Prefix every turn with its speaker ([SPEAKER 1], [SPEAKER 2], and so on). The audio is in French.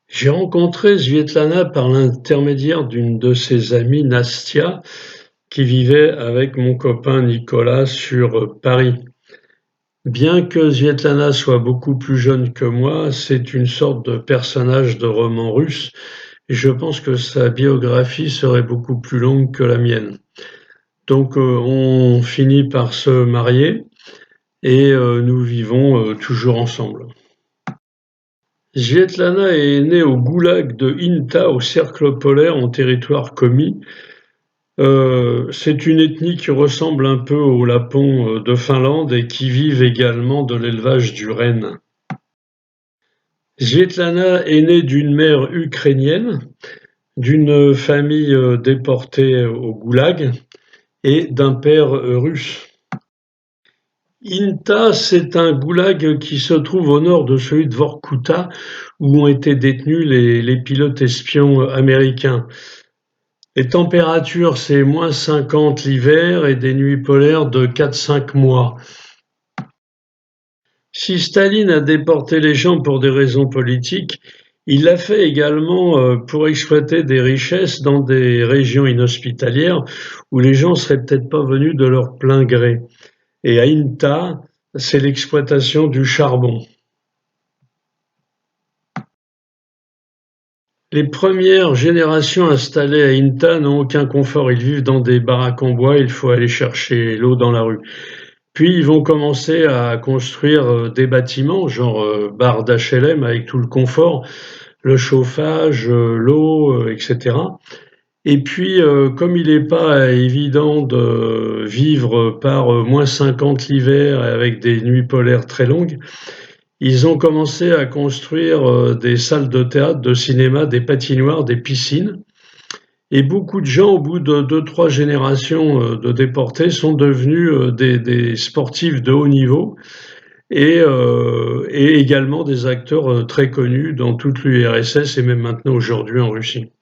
[SPEAKER 1] J'ai rencontré Sviatlana par l'intermédiaire d'une de ses amies, Nastia, qui vivait avec mon copain Nicolas sur Paris. Bien que Sviatlana soit beaucoup plus jeune que moi, c'est une sorte de personnage de roman russe et je pense que sa biographie serait beaucoup plus longue que la mienne. Donc on finit par se marier et nous vivons toujours ensemble. Sviatlana est née au goulag de Inta, au cercle polaire en territoire komi. C'est une ethnie qui ressemble un peu aux Lapons de Finlande et qui vivent également de l'élevage du renne. Sviatlana est née d'une mère ukrainienne, d'une famille déportée au goulag et d'un père russe. Inta, c'est un goulag qui se trouve au nord de celui de Vorkuta, où ont été détenus les pilotes espions américains. Les températures, c'est -50 l'hiver et des nuits polaires de 4-5 mois. Si Staline a déporté les gens pour des raisons politiques, il l'a fait également pour exploiter des richesses dans des régions inhospitalières où les gens seraient peut-être pas venus de leur plein gré. Et à Inta, c'est l'exploitation du charbon. Les premières générations installées à Inta n'ont aucun confort. Ils vivent dans des baraques en bois, il faut aller chercher l'eau dans la rue. Puis ils vont commencer à construire des bâtiments, genre barres d'HLM avec tout le confort, le chauffage, l'eau, etc. Et puis, comme il n'est pas évident de vivre par -50 l'hiver avec des nuits polaires très longues, ils ont commencé à construire des salles de théâtre, de cinéma, des patinoires, des piscines. Et beaucoup de gens, au bout de deux, trois générations de déportés, sont devenus des sportifs de haut niveau et également des acteurs très connus dans toute l'URSS et même maintenant aujourd'hui en Russie.